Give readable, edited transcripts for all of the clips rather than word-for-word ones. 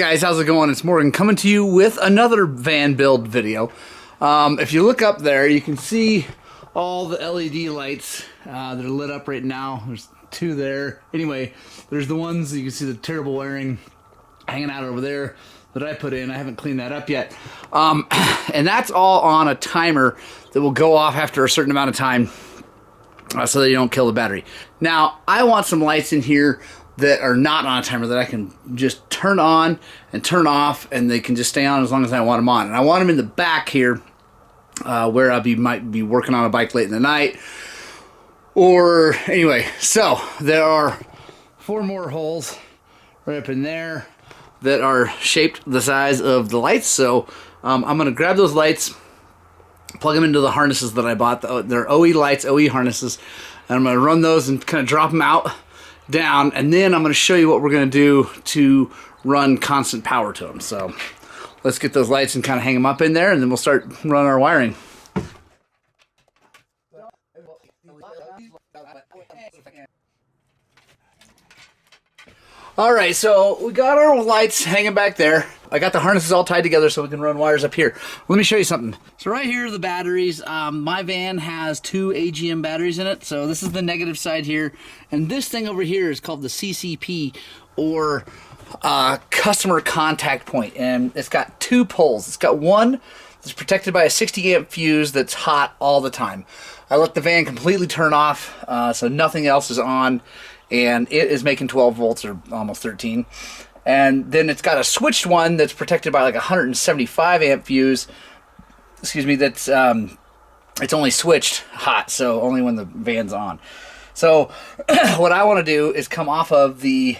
guys, how's it going? It's Morgan coming to you with another van build video. If you look up there, you can see all the LED lights that are lit up right now. There's two there. Anyway, there's the ones you can see the terrible wiring hanging out over there that I put in. I haven't cleaned that up yet. And that's all on a timer that will go off after a certain amount of time so that you don't kill the battery. Now, I want some lights in here that are not on a timer that I can just turn on and turn off, and they can just stay on as long as I want them on. And I want them in the back here where I might be working on a bike late in the night. Or anyway, so there are 4 more holes right up in there that are shaped the size of the lights. So I'm going to grab those lights, plug them into the harnesses that I bought. They're OE lights, OE harnesses. And I'm going to run those and kind of drop them out down, and then I'm going to show you what we're going to do to run constant power to them. So let's get those lights and kind of hang them up in there, and then we'll start running our wiring. Alright, so we got our lights hanging back there. I got the harnesses all tied together so we can run wires up here. Let me show you something. So right here are the batteries. My van has 2 AGM batteries in it, so this is the negative side here. And this thing over here is called the CCP, or customer contact point. And it's got 2 poles. It's got one that's protected by a 60 amp fuse that's hot all the time. I let the van completely turn off, so nothing else is on. And it is making 12 volts or almost 13. And then it's got a switched one that's protected by like a 175 amp fuse. Excuse me, that's it's only switched hot, so only when the van's on. So what I want to do is come off of the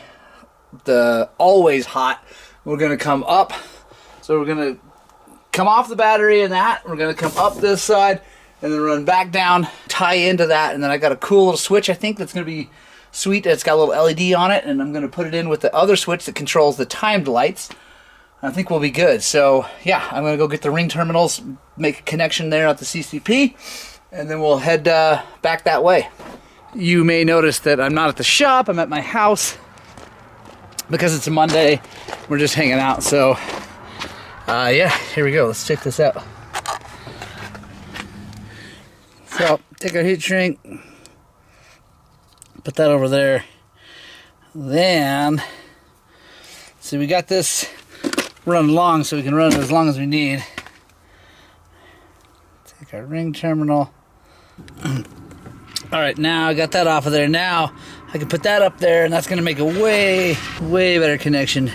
always hot. We're going to come up. So we're going to come off the battery and that. We're going to come up this side and then run back down, tie into that, and then I got a cool little switch I think that's going to be sweet. It's got a little LED on it, and I'm going to put it in with the other switch that controls the timed lights. I think we'll be good. So yeah, I'm going to go get the ring terminals, make a connection there at the CCP, and then we'll head back that way. You may notice that I'm not at the shop. I'm at my house because it's a Monday. We're just hanging out. So yeah, here we go. Let's check this out. So take our heat shrink, put that over there. Then, see, we got this run long so we can run it as long as we need. Take our ring terminal. Alright, now I got that off of there. Now I can put that up there, and that's going to make a way better connection.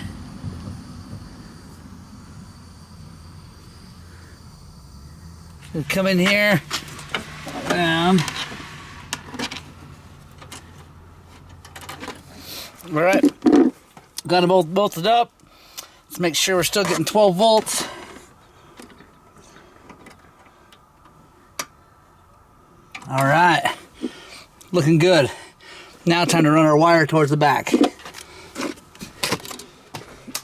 We'll come in here. Down. Alright, got them both bolted up. Let's make sure we're still getting 12 volts. Alright, looking good. Now time to run our wire towards the back.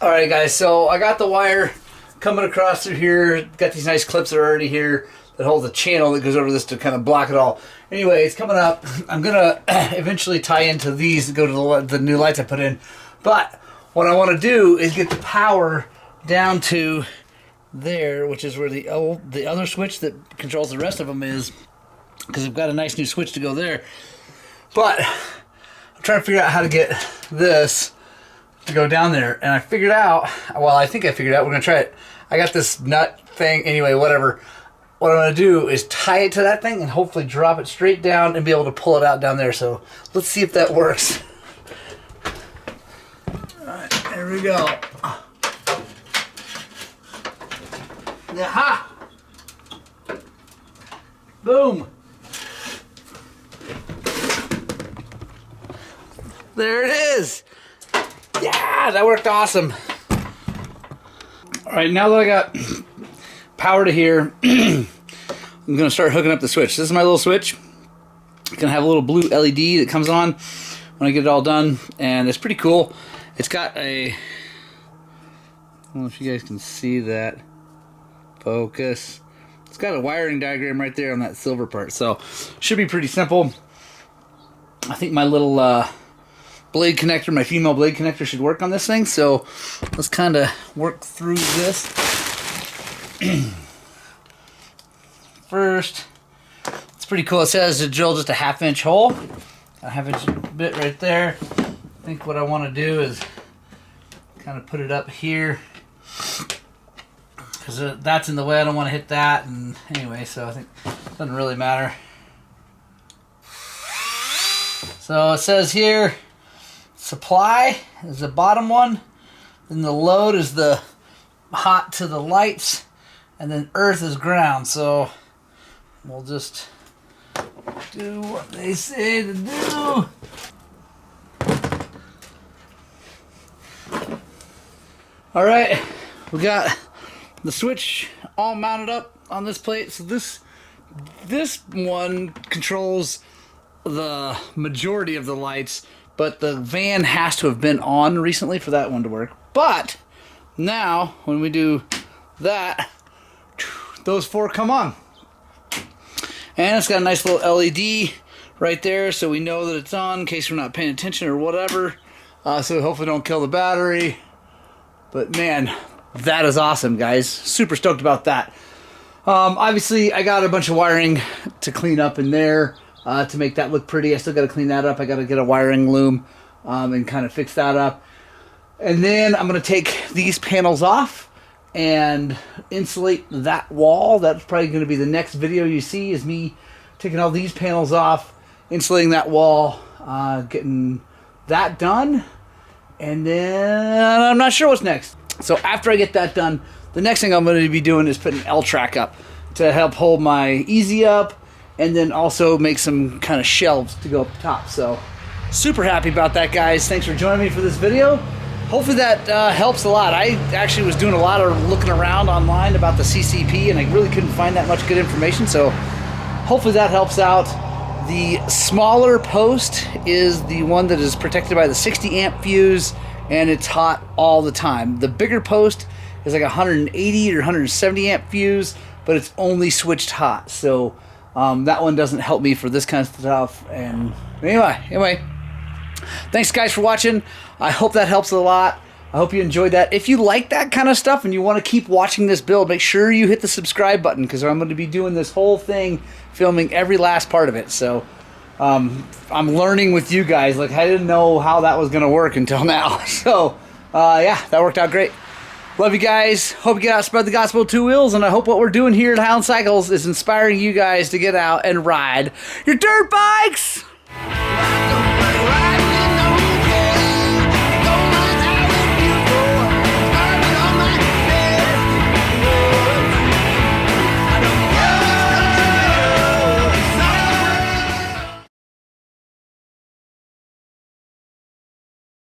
Alright guys, so I got the wire coming across through here. Got these nice clips that are already here that hold the channel that goes over this to kind of block it all. Anyway, it's coming up. I'm gonna eventually tie into these to go to the new lights I put in. But what I want to do is get the power down to there, which is where the other switch that controls the rest of them is, because I've got a nice new switch to go there. But I'm trying to figure out how to get this to go down there, and I figured out. Well, I think I figured out. We're gonna try it. I got this nut thing. Anyway, whatever. What I'm going to do is tie it to that thing and hopefully drop it straight down and be able to pull it out down there. So let's see if that works. Alright, there we go. Aha! Boom! There it is! Yeah, that worked awesome. Alright, now that I got power to here, I'm going to start hooking up the switch. This is my little switch. It's going to have a little blue LED that comes on when I get it all done, and it's pretty cool. It's got a, I don't know if you guys can see that. Focus. It's got a wiring diagram right there on that silver part, so should be pretty simple. I think my little blade connector, my female blade connector should work on this thing. So let's kind of work through this. First, it's pretty cool. It says to drill just a 1/2 inch hole, a 1/2 inch bit right there. I think what I want to do is kind of put it up here, because that's in the way. I don't want to hit that, and anyway, so I think it doesn't really matter. So it says here, supply is the bottom one, then the load is the hot to the lights, and then earth is ground. So we'll just do what they say to do. All right, we got the switch all mounted up on this plate. So this one controls the majority of the lights, but the van has to have been on recently for that one to work. But now when we do that, those 4 come on, and it's got a nice little LED right there, so we know that it's on in case we're not paying attention or whatever. So hopefully don't kill the battery. But man, that is awesome, guys. Super stoked about that. Obviously, I got a bunch of wiring to clean up in there to make that look pretty. I still got to clean that up. I got to get a wiring loom and kind of fix that up. And then I'm going to take these panels off and insulate that wall. That's probably going to be the next video you see, is me taking all these panels off, insulating that wall, getting that done. And then I'm not sure what's next. So after I get that done, the next thing I'm going to be doing is putting an L-track up to help hold my Easy up, and then also make some kind of shelves to go up top. So super happy about that, guys. Thanks for joining me for this video. Hopefully that helps a lot. I actually was doing a lot of looking around online about the CCP, and I really couldn't find that much good information. So hopefully that helps out. The smaller post is the one that is protected by the 60 amp fuse, and it's hot all the time. The bigger post is like 180 or 170 amp fuse, but it's only switched hot. So that one doesn't help me for this kind of stuff. And anyway, thanks guys for watching. I hope that helps a lot. I hope you enjoyed that. If you like that kind of stuff and you want to keep watching this build, make sure you hit the subscribe button, because I'm going to be doing this whole thing, filming every last part of it. So I'm learning with you guys. Like, I didn't know how that was going to work until now. So yeah, that worked out great. Love you guys. Hope you get out, spread the gospel of 2 wheels, and I hope what we're doing here at Highland Cycles is inspiring you guys to get out and ride your dirt bikes.